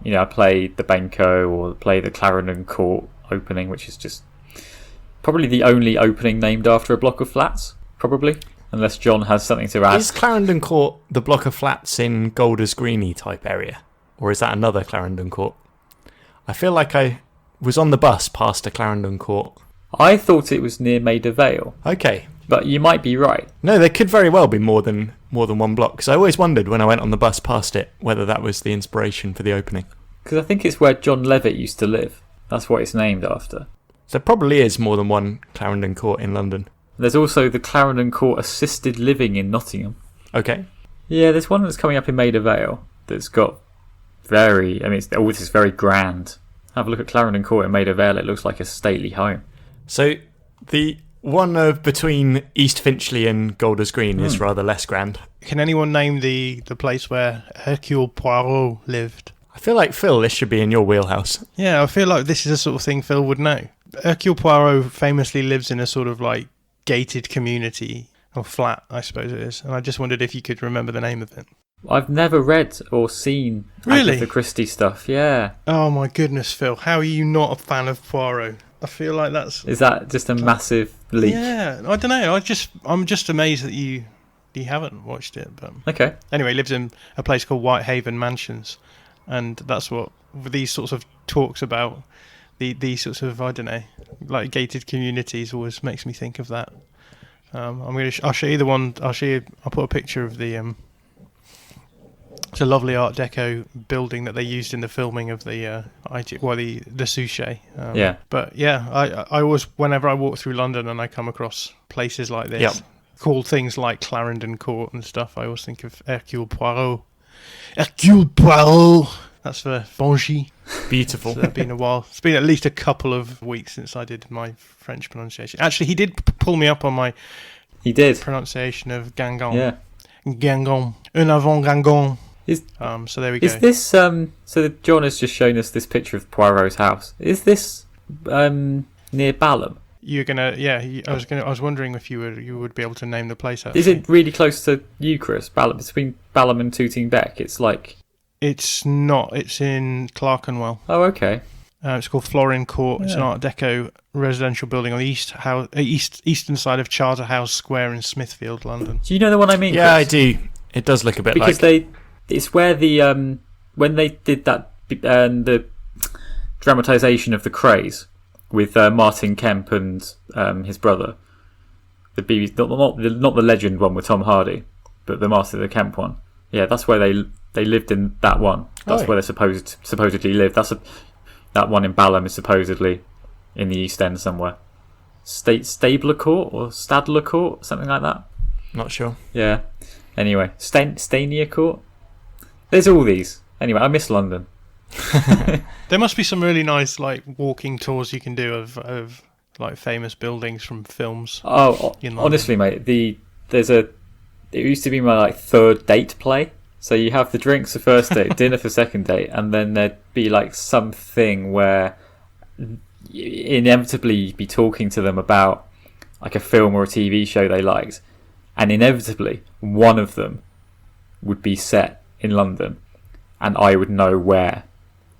I play the Benko or play the Clarendon Court opening, which is just probably the only opening named after a block of flats, probably, unless John has something to add. Is Clarendon Court the block of flats in Golders Greeny type area? Or is that another Clarendon Court? I feel like I was on the bus past a Clarendon Court. I thought it was near Maida Vale. Okay. But you might be right. No, there could very well be more than one block, because I always wondered when I went on the bus past it whether that was the inspiration for the opening. Because I think it's where John Levitt used to live. That's what it's named after. So there probably is more than one Clarendon Court in London. There's also the Clarendon Court Assisted Living in Nottingham. Okay. Yeah, there's one that's coming up in Maida Vale that's got this is very grand. Have a look at Clarendon Court in Maida Vale. It looks like a stately home. So the one between East Finchley and Golders Green is rather less grand. Can anyone name the place where Hercule Poirot lived? I feel like, Phil, this should be in your wheelhouse. Yeah, I feel like this is the sort of thing Phil would know. Hercule Poirot famously lives in a sort of like gated community, or flat, I suppose it is. And I just wondered if you could remember the name of it. I've never read or seen Really? Agatha Christie stuff, yeah. Oh my goodness, Phil. How are you not a fan of Poirot? I feel like that's... Is that just a massive leap? Yeah, I don't know. I'm just amazed that you haven't watched it. But Okay. anyway, he lives in a place called Whitehaven Mansions, and that's what these sorts of talks about. These sorts of, I don't know, like gated communities always makes me think of that. I'll show you the one. I'll put a picture of the. It's a lovely Art Deco building that they used in the filming of the Suchet. Yeah. But yeah, I always, whenever I walk through London and I come across places like this, called things like Clarendon Court and stuff, I always think of Hercule Poirot. Hercule Poirot! That's for Bongy. Beautiful. It's been a while. It's been at least a couple of weeks since I did my French pronunciation. Actually, he did pull me up on my pronunciation of Gangon. Yeah. Gangon. Un avant Gangon. So there we go. Is this so John has just shown us this picture of Poirot's house. Is this near Balham? You're gonna, I was wondering if you would be able to name the place. Actually. Is it really close to Eucharist? Between Balham and Tooting Bec? It's like. It's not. It's in Clerkenwell. Oh, okay. It's called Florin Court. It's an Art Deco residential building on the eastern side of Charterhouse Square in Smithfield, London. Do you know the one I mean? Yeah, Chris? I do. It does look a bit because it's where the when they did that the dramatisation of The Craze with Martin Kemp and his brother, the BBC, not the Legend one with Tom Hardy, but the Martin Kemp one. Yeah, that's where they lived in that one. That's where they supposedly lived. That one in Balham is supposedly in the East End somewhere. Stabler Court or Stadler Court, something like that. Not sure. Yeah. Anyway, Stanier Court. There's all these. Anyway, I miss London. There must be some really nice like walking tours you can do of like famous buildings from films. Oh, honestly, mate, it used to be my like third date play. So you have the drinks for first date, dinner for second date, and then there'd be like something where you inevitably be talking to them about like a film or a TV show they liked, and inevitably one of them would be set in London, and I would know where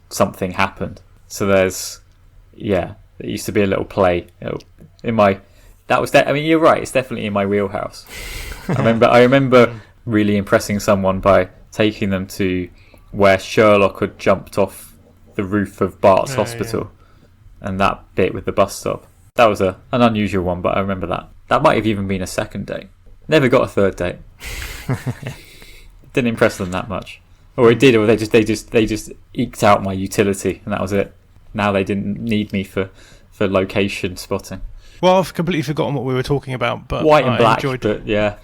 something happened. So there used to be a little play in my. You're right. It's definitely in my wheelhouse. I remember really impressing someone by taking them to where Sherlock had jumped off the roof of Bart's hospital, and that bit with the bus stop. That was an unusual one, but I remember that. That might have even been a second date. Never got a third date. Didn't impress them that much, or it did, or they just eked out my utility, and that was it. Now they didn't need me for location spotting. Well, I've completely forgotten what we were talking about, but white and black. Enjoyed... But yeah.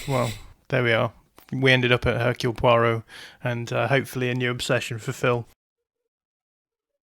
Well, there we are. We ended up at Hercule Poirot, and hopefully a new obsession for Phil.